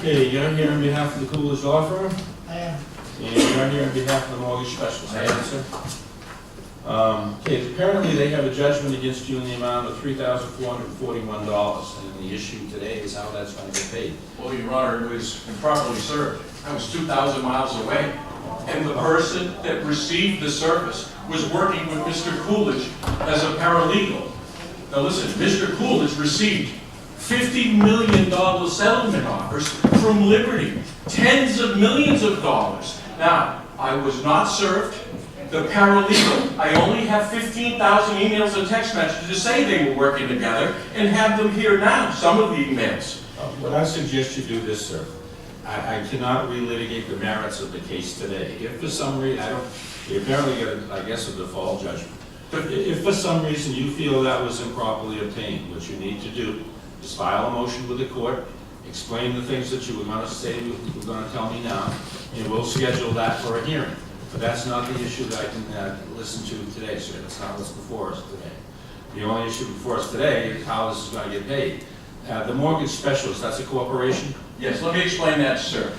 Okay, you're here on behalf of the Coolidge Law Firm, I am. and you're here on behalf of the mortgage specialist. I am. Sir. Okay, apparently they have a judgment against you in the amount of $3,441, and the issue today is how that's going to get paid. Well, Your Honor, it was improperly served. I was 2,000 miles away, and the person that received the service was working with Mr. Coolidge as a paralegal. Now listen, Mr. Coolidge received $50 million settlement offers from Liberty, tens of millions of dollars. Now, I was not served. The paralegal, I only have 15,000 emails and text messages to say they were working together, and have them here now, some of the emails. What I suggest you do this, sir. I cannot relitigate the merits of the case today. If for some reason, you apparently get, I guess, a default judgment. If for some reason you feel that was improperly obtained, what you need to do is file a motion with the court, explain the things that you were going to say, you were going to tell me now, and we'll schedule that for a hearing. But that's not the issue that I can listen to today, sir. That's not what's before us today. The only issue before us today is how this is going to get paid. The mortgage specialist, that's a corporation? Yes, let me explain that, sir.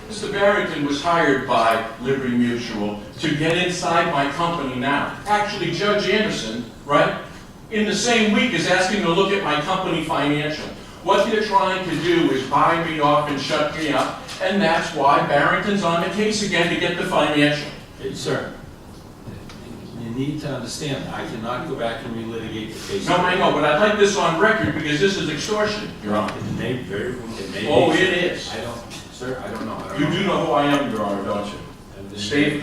Mr. Barrington was hired by Liberty Mutual to get inside my company now. Actually, Judge Anderson, right, in the same week is asking to look at my company financial. What they're trying to do is buy me off and shut me up, and that's why Barrington's on the case again to get the financial. Hey, sir, you need to understand, I cannot go back and relitigate the case. No, I know, but I'd like this on record because this is extortion, Your Honor. It may very well, it may be. Oh, it is. I don't, sir, I don't know. You do know who I am, Your Honor, don't you?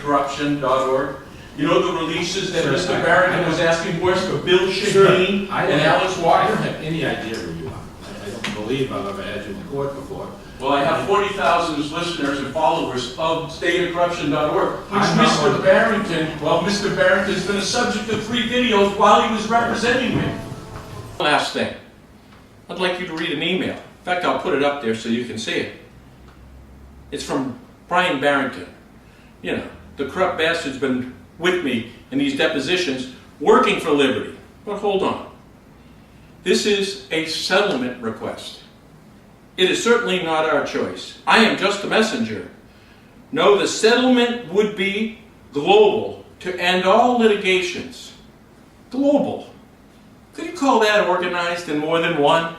StateCorruption.org. You know the releases that Sir, Mr. Barrington was asking for us for Bill Shaheen and Alice I Walker? don't have any idea who you are. I don't believe I've ever had you in court before. Well, I have 40,000 listeners and followers of StateCorruption.org, which I'm not one Mr. of them. Barrington, well, Mr. Barrington's been a subject of 3 videos while he was representing me. Last thing, I'd like you to read an email. In fact, I'll put it up there so you can see it. It's from Brian Barrington. You know, the corrupt bastard's been with me in these depositions working for Liberty. But hold on. This is a settlement request. It is certainly not our choice. I am just a messenger. No, the settlement would be global to end all litigations. Global. Could you call that organized in more than one?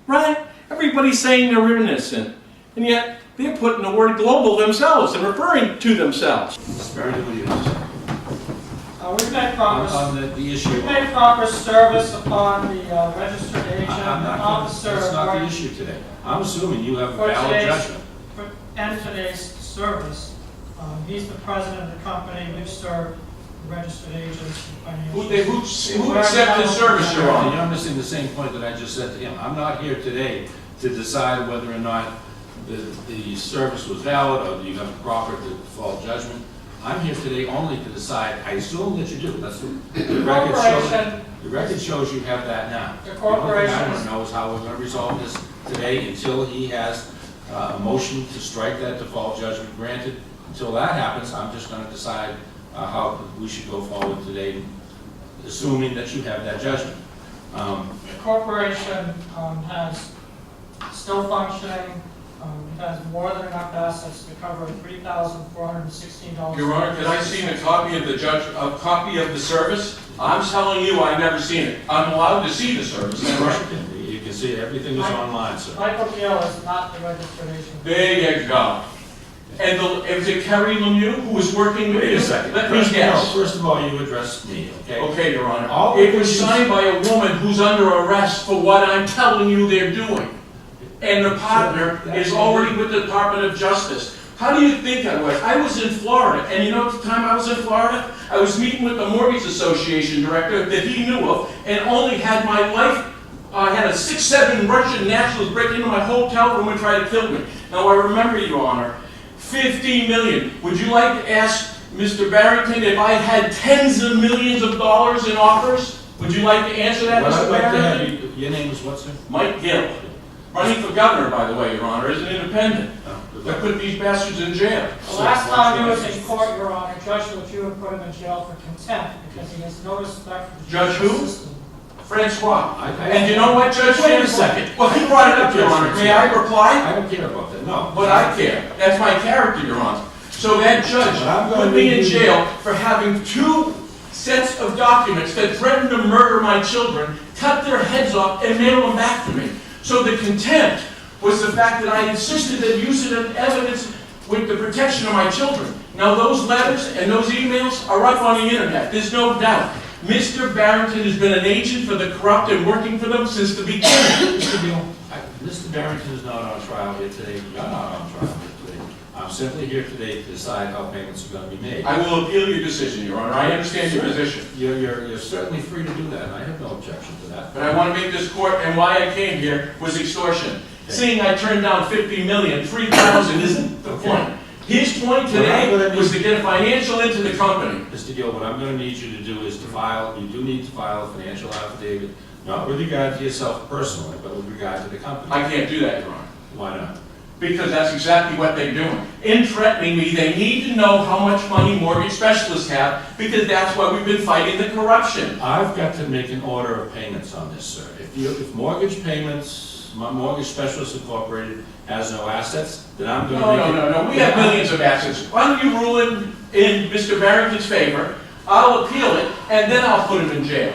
Right? Everybody's saying they're innocent. And yet, they're putting the word global themselves and referring to themselves. It's very delicious. We've made progress. On the issue. We've made progress service upon the registered agent I'm not, officer. that's not the issue today. I'm assuming you have a For valid today's- judgment. And today's service. He's the president of the company. We've served the registered agents and financial. Who accepted service, Your And Honor? you're missing the same point that I just said to him. I'm not here today to decide whether or not the service was valid or you have a proper default judgment. I'm here today only to decide, I assume that you do. That's the record shows. The record shows you have that now. The only corporation thing I want is- to know is how we're going to resolve this today until he has a motion to strike that default judgment granted. Until that happens, I'm just going to decide how we should go forward today, assuming that you have that judgment. The corporation has still functioning. It has more than enough assets to cover $3,416. Your Honor, can I see a copy of the service? I'm telling you, I've never seen it. I'm allowed to see the service. Am I right? You can see everything is online, sir. Michael Gill is not the registered agent. There you go. And was it Kerry Lemieux who was working with you? Wait a second. Let me guess. First of all, you addressed me, okay? Okay, Your Honor. All It the was things- signed by a woman who's under arrest for what I'm telling you they're doing. And the partner is already with the Department of Justice. How do you think I was? I was in Florida, and you know at the time I was in Florida, I was meeting with the Mortgage Association director that he knew of, and only had my wife, had a 6-7 Russian nationals break into my hotel room and try to kill me. Now I remember, Your Honor, $50 million. Would you like to ask Mr. Barrington if I had tens of millions of dollars in offers? Would you like to answer that, What I'd Mr. like to Barrington? have you, your name is what, sir? Mike Gill. Running for governor, by the way, Your Honor, as an independent. I put these bastards in jail. The last time he was in court, Your Honor, Judge LeJew put him in jail for contempt because he has no respect for the Judge judicial who? system. Francois. I- And you know what, Judge? Wait a second. Well, he brought it up, Your Honor. May I reply? I don't care about that, no. But I care. That's my character, Your Honor. So that judge But I'm gonna put me in leave you- jail for having 2 sets of documents that threatened to murder my children, cut their heads off, and mail them back to me. So the contempt was the fact that I insisted that use it as evidence with the protection of my children. Now those letters and those emails are up on the internet, there's no doubt. Mr. Barrington has been an agent for the corrupt and working for them since the beginning. Mr. Gill, Mr. Barrington is not on trial here today, you're not on trial here today. I'm simply here today to decide how payments are gonna be made. I will appeal your decision, Your Honor. I understand your position. You're certainly free to do that, and I have no objection to that. But I want to make this court, and why I came here was extortion. Seeing I turned down 50 million, 3,000 isn't the point. His point today was to get a financial into the company. Mr. Gill, what I'm gonna need you to do is to file, you do need to file a financial affidavit, not with regard to yourself personally, but with regard to the company. I can't do that, Your Honor. Why not? Because that's exactly what they're doing. In threatening me, they need to know how much money mortgage specialists have, because that's why we've been fighting the corruption. I've got to make an order of payments on this, sir. If mortgage payments, my Mortgage Specialist Incorporated has no assets, then I'm gonna make it. No. We have millions of assets. Why don't you rule in Mr. Barrington's favor? I'll appeal it, and then I'll put him in jail.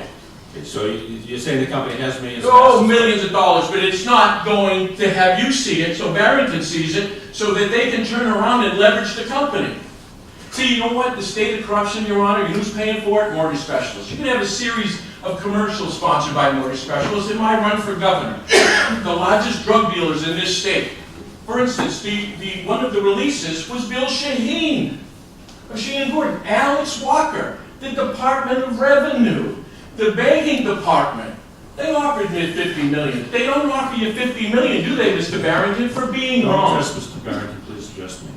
Okay, so you're saying the company has millions of Oh, assets? millions of dollars, but it's not going to have you see it, so Barrington sees it, so that they can turn around and leverage the company. See, you know what? The state of corruption, Your Honor, who's paying for it? Mortgage specialists. You can have a series of commercials sponsored by mortgage specialists in my run for governor. The largest drug dealers in this state. For instance, one of the releases was Bill Shaheen of Shaheen Gordon, Alex Walker, the Department of Revenue, the banking department. They offered me 50 million. They don't offer you 50 million, do they, Mr. Barrington, for being No, wrong? address Mr. Barrington, please address me.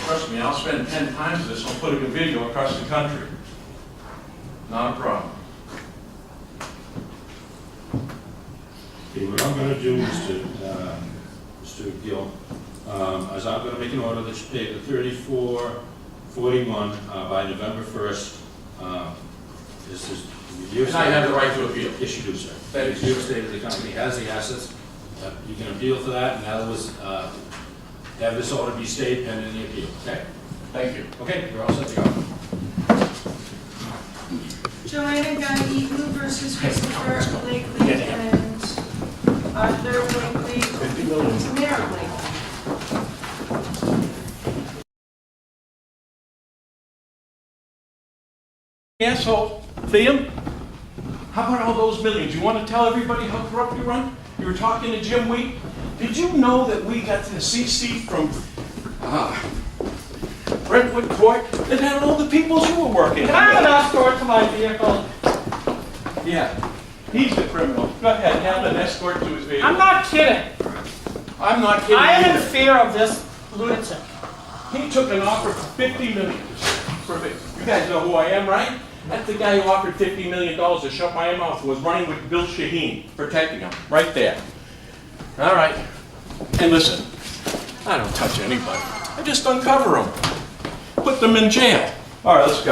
Trust me, I'll spend 10 times this on putting a video across the country. Not a problem. Okay, what I'm gonna do, Mr. Gill, is I'm gonna make an order that you pay the $34.41 by November 1st. This is. And I have the right to appeal. Yes, you do, sir. Thank If you. you stated the company has the assets, you can appeal for that, and that was, have this order be stayed pending the appeal, okay? Thank you. Okay, you're all set to go. Joanna Guy Eaton versus Christopher Blakely and Arthur Blakely, Tamara Blakely. Asshole, Liam, how about all those millions? You want to tell everybody how corrupt you run? You were talking to Jim Wheat. Did you know that we got the CC from Brentwood Court that had all the people you were working Can I have an with? escort to my vehicle? Yeah, he's the criminal. Go ahead, have an escort to his vehicle. I'm not kidding. I'm not kidding I am in either. fear of this lunatic. He took an offer for 50 million. You guys know who I am, right? That's the guy who offered $50 million to shut my mouth, was running with Bill Shaheen, protecting him, right there. All right. And listen, I don't touch anybody. I just uncover them. Put them in jail. All right, let's go.